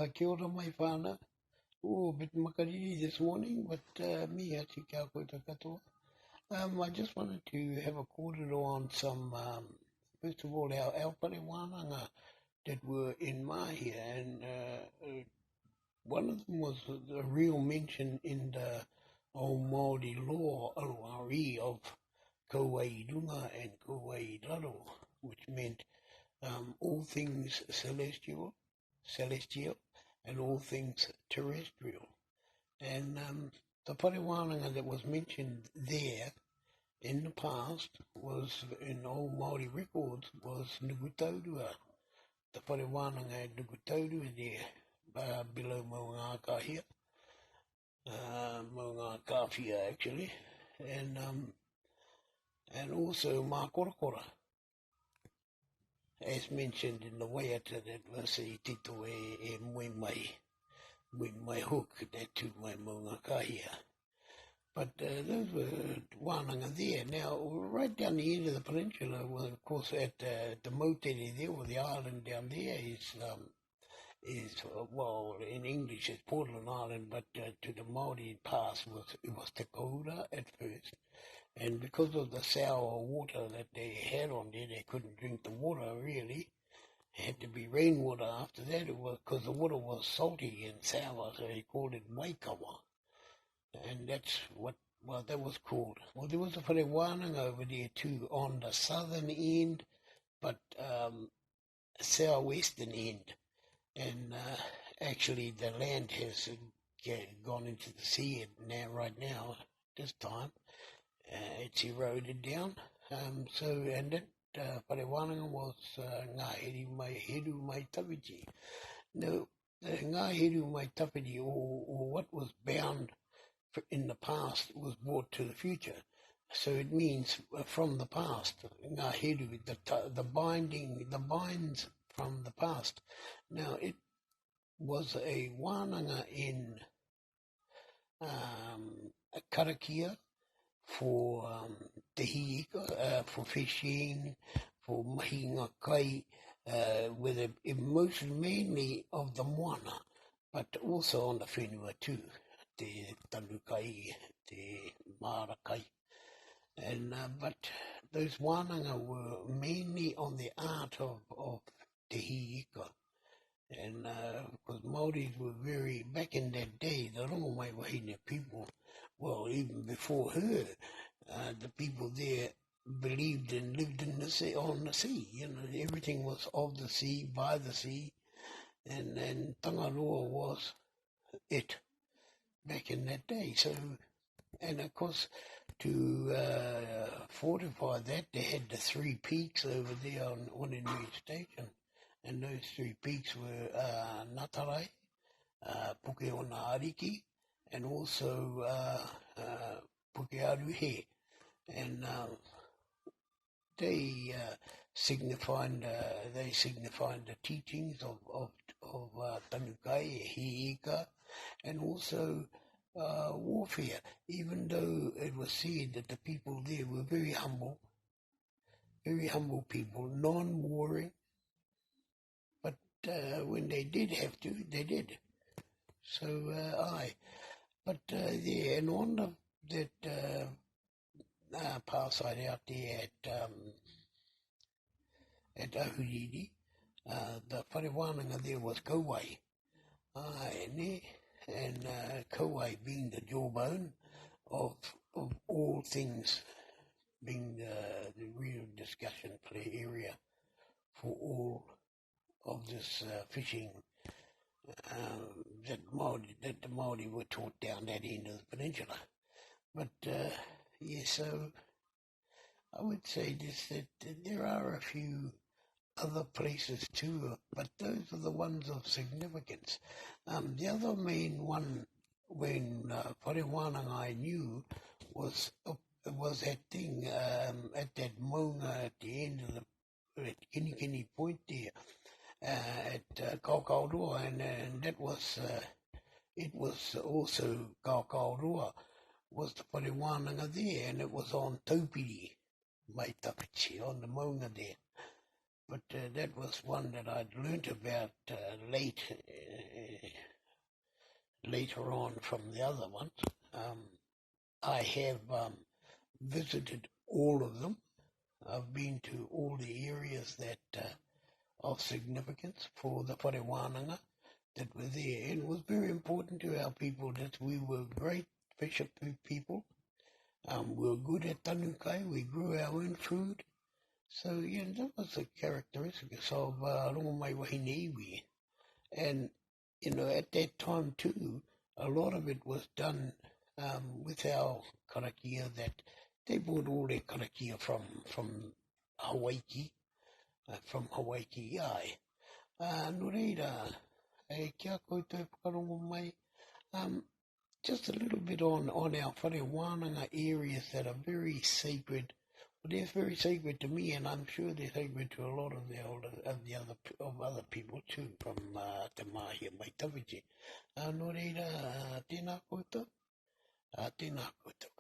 Kia ora mai whānau. Oh, a bit makariri this morning, but me ati kia koe ta katoa. I just wanted to have a kōrero on some, first of all, our Whare Waananga that were in Mahia, and one of them was a real mention in the old Māori law, Aruari, of Kauairunga and Kauairaro, which meant all things celestial, and all things terrestrial. And the Whare Waananga that was mentioned there in the past was, in old Māori records, was Nugutaurua. The Whare Waananga at Nugutaurua there, below Maungā Kahia, Maungā Kawhia actually, and also Mākorakora, as mentioned in the Waiata that was I tito e mui mai hook that to my Maungā Kahia. But those were wānanga there. Now, right down the end of the peninsula, well, of course, at the Moteri there, or the island down there, is well, in English it's Portland Island, but to the Māori past it was Te Koura at first. And because of the sour water that they had on there, they couldn't drink the water really. It had to be rainwater after that. It was because the water was salty and sour, so they called it Waikawa. And that's what that was called. Well, there was a Whare Waananga over there too on the southern end, but southwestern end. And actually the land has gone into the sea right now, this time. It's eroded down. And that Whare Waananga was Ngāhere mai Heru mai Tawiti. Now, the Ngāhere mai Tawiti, or what was bound in the past, was brought to the future. So it means from the past, Ngāhere, the binds from the past. Now, it was a wānanga in Karakia, for te hiika, for fishing, for mahinga kai, with mainly of the moana, but also on the whenua too, te tanukai, te marakai. And but those wānanga were mainly on the art of te hiika. And because Māoris were back in that day, the Rongo Wahine people, well, even before her, the people there believed and lived in the sea, on the sea. You know, everything was of the sea, by the sea, and Tangaroa was it back in that day. So, and of course, to fortify that, they had the 3 peaks over there on Wanenui Station. And those 3 peaks were Natarai, Pukeona Ariki, and also Pukearuhe. And they signified the teachings of Tanukai, Hiika, and also warfare. Even though it was said that the people there were very humble people, non-warring. When they did have to, they did. So, But, yeah, and on that parside out there at Ahuriri, the Whare Waananga there was Kauai. And Kauai being the jawbone of all things, being the real discussion play area for all of this fishing that the Māori were taught down that end of the peninsula. But yeah, so I would say this, that there are a few other places too, but those are the ones of significance. The other main one when Whare Waananga I knew was that thing at that maunga at the end of at Kinikini Point there, at Kaukauroa, and that was, it was also Kaukauroa, was the Whare Waananga there, and it was on Taupiri, mai Tapichi, on the maunga there. but that was one that I'd learnt about later on from the other ones. I have visited all of them. I've been to all the areas that of significance for the Whare Waananga that were there, and it was very important to our people that we were great fisher people. We were good at tanukai, we grew our own food. So, that was the characteristics of Rongo Wahine iwi. And, at that time too, a lot of it was done with our karakia that they brought all their karakia from Hawaii, ai. No reira, kia koutou whakarongo mai, just a little bit on our Whare Waananga areas that are very sacred. Well, they're very sacred to me, and I'm sure they're sacred to a lot of other people too, from Te Mahia mai Tawiti. No reira, tēnā koutou. Tēnā koutou.